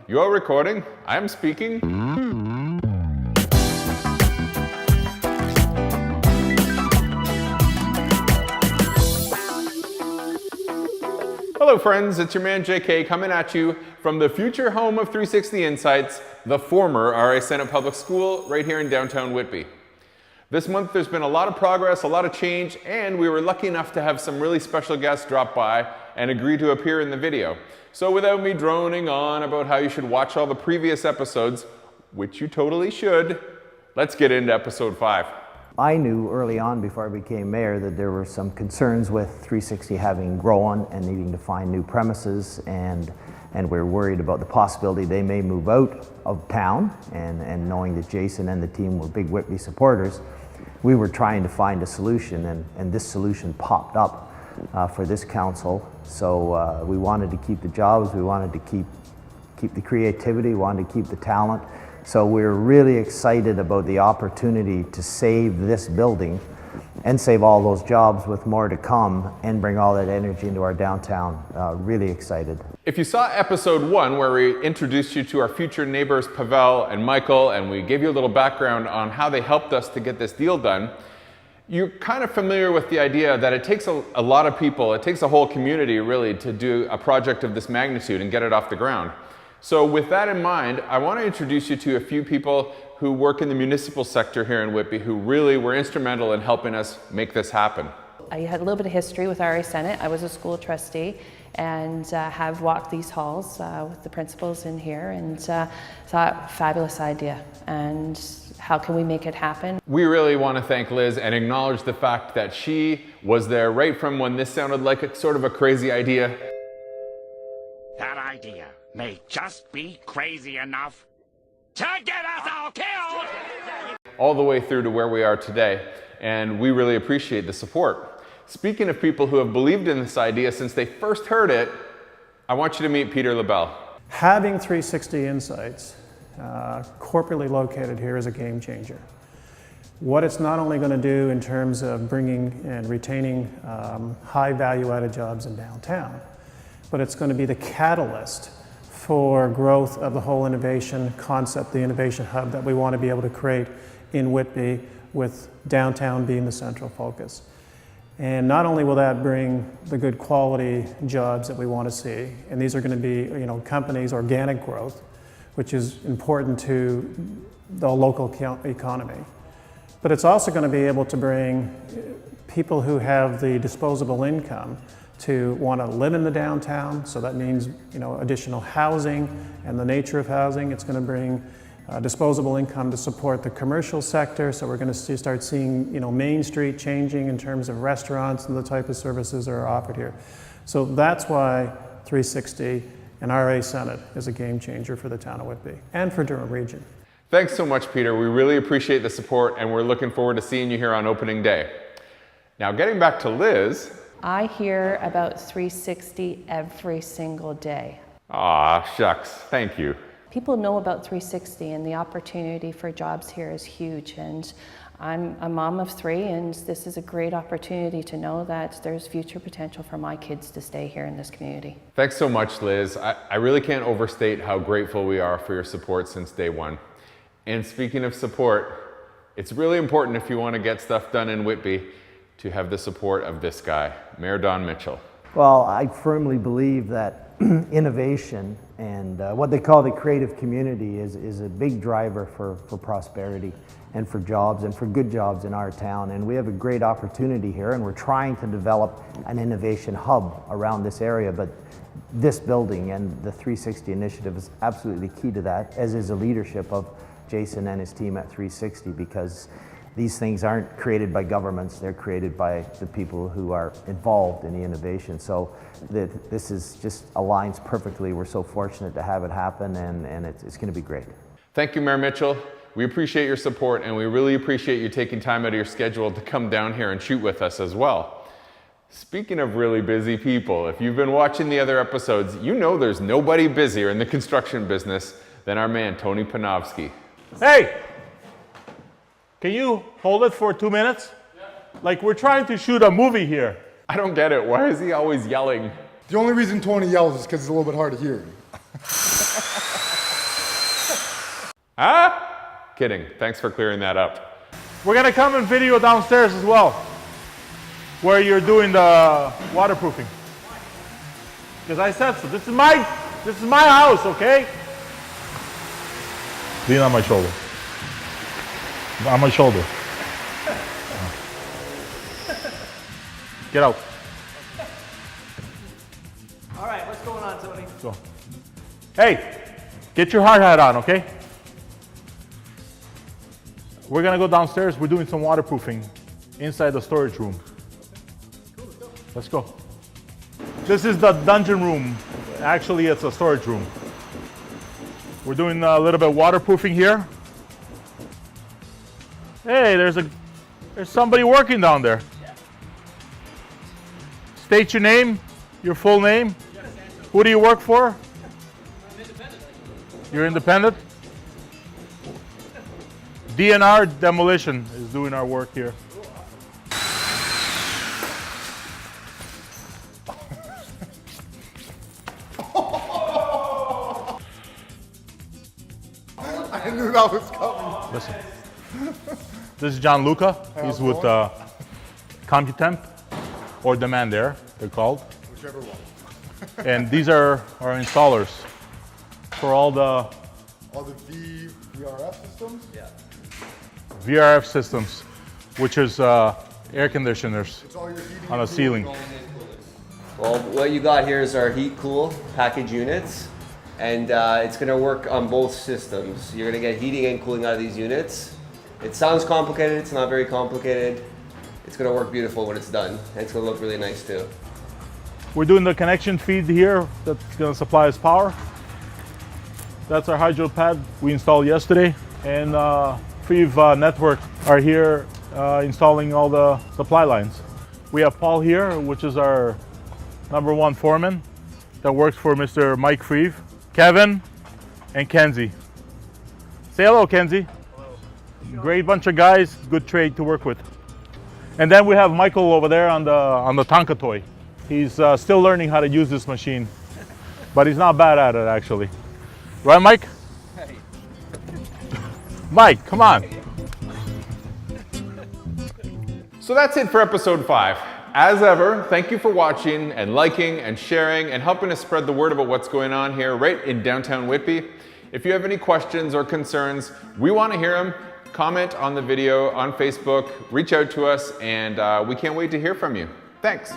You're recording, I'm speaking. Hello friends, it's your man JK coming at you from the future home of 360 Insights, the former RA Sennett Public School right here in downtown Whitby. This month there's been a lot of progress, a lot of change, and we were lucky enough to have some really special guests drop by and agree to appear in the video. So without me droning on about how you should watch all the previous episodes, which you totally should, let's get into episode 5. I knew early on before I became mayor that there were some concerns with 360 having grown and needing to find new premises, and we're worried about the possibility they may move out of town, and knowing that Jason and the team were big Whitby supporters, we were trying to find a solution, and this solution popped up for this council. So we wanted to keep the jobs, we wanted to keep the creativity, we wanted to keep the talent. So we're really excited about the opportunity to save this building and save all those jobs with more to come and bring all that energy into our downtown. Really excited. If you saw episode 1 where we introduced you to our future neighbors Pavel and Michael, and we gave you a little background on how they helped us to get this deal done, you're kind of familiar with the idea that it takes a lot of people, it takes a whole community really to do a project of this magnitude and get it off the ground. So with that in mind, I want to introduce you to a few people who work in the municipal sector here in Whitby who really were instrumental in helping us make this happen. I had a little bit of history with RA Sennett. I was a school trustee and have walked these halls with the principals in here, and thought, fabulous idea, and how can we make it happen? We really want to thank Liz and acknowledge the fact that she was there right from when this sounded like a sort of a crazy idea. That idea may just be crazy enough to get us all killed! All the way through to where we are today, and we really appreciate the support. Speaking of people who have believed in this idea since they first heard it, I want you to meet Peter LaBelle. Having 360 Insights corporately located here is a game changer. What it's not only going to do in terms of bringing and retaining high value added jobs in downtown, but it's going to be the catalyst for growth of the whole innovation concept, the innovation hub that we want to be able to create in Whitby, with downtown being the central focus. And not only will that bring the good quality jobs that we want to see, and these are going to be, companies, organic growth, which is important to the local economy, but it's also going to be able to bring people who have the disposable income to want to live in the downtown. So that means, additional housing and the nature of housing. It's going to bring disposable income to support the commercial sector. So we're going to start seeing, Main Street changing in terms of restaurants and the type of services that are offered here. So that's why 360 and RA Sennett is a game changer for the town of Whitby and for Durham Region. Thanks so much, Peter. We really appreciate the support, and we're looking forward to seeing you here on opening day. Now, getting back to Liz. I hear about 360 every single day. Aw, shucks, thank you. People know about 360, and the opportunity for jobs here is huge. And I'm a mom of 3, and this is a great opportunity to know that there's future potential for my kids to stay here in this community. Thanks so much, Liz. I really can't overstate how grateful we are for your support since day one. And speaking of support, it's really important if you want to get stuff done in Whitby to have the support of this guy, Mayor Don Mitchell. Well, I firmly believe that innovation and what they call the creative community is a big driver for prosperity and for jobs and for good jobs in our town. And we have a great opportunity here, and we're trying to develop an innovation hub around this area. But this building and the 360 initiative is absolutely key to that, as is the leadership of Jason and his team at 360, because these things aren't created by governments, they're created by the people who are involved in the innovation. So this is just aligns perfectly. We're so fortunate to have it happen, and it's going to be great. Thank you, Mayor Mitchell. We appreciate your support, and we really appreciate you taking time out of your schedule to come down here and shoot with us as well. Speaking of really busy people, if you've been watching the other episodes, you know there's nobody busier in the construction business than our man, Tony Panofsky. Hey! Can you hold it for 2 minutes? Yeah. Like, we're trying to shoot a movie here. I don't get it. Why is he always yelling? The only reason Tony yells is because it's a little bit hard to hear him. Ah? Kidding. Thanks for clearing that up. We're gonna come and video downstairs as well, where you're doing the waterproofing. Because I said so. This is my house, okay? Lean on my shoulder. On my shoulder. Get out. All right, what's going on, Tony? Go. Hey, get your hard hat on, okay? We're gonna go downstairs. We're doing some waterproofing inside the storage room. Let's go. This is the dungeon room. Actually, it's a storage room. We're doing a little bit of waterproofing here. Hey, there's somebody working down there. State your name, your full name. Who do you work for? I'm independent. You're independent? DNR Demolition is doing our work here. I knew that was coming. Listen. This is John Luca. He's with Computemp, or Demand Air, they're called. Whichever one. And these are our installers for all the VRF systems? Yeah. VRF systems, which is air conditioners It's all your heating on a and ceiling. Well, what you got here is our heat cool package units, and it's going to work on both systems. You're going to get heating and cooling out of these units. It sounds complicated, it's not very complicated. It's going to work beautiful when it's done, and it's going to look really nice too. We're doing the connection feed here that's going to supply us power. That's our hydro pad we installed yesterday, and Freeve Network are here installing all the supply lines. We have Paul here, which is our #1 foreman that works for Mr. Mike Freeve, Kevin, and Kenzie. Say hello, Kenzie. Hello. Great bunch of guys, good trade to work with. And then we have Michael over there on the Tonka toy. He's still learning how to use this machine, but he's not bad at it actually. Right, Mike? Hey. Mike, come on. So that's it for episode 5. As ever, thank you for watching and liking and sharing and helping us spread the word about what's going on here right in downtown Whitby. If you have any questions or concerns, we want to hear them. Comment on the video on Facebook, reach out to us, and we can't wait to hear from you. Thanks.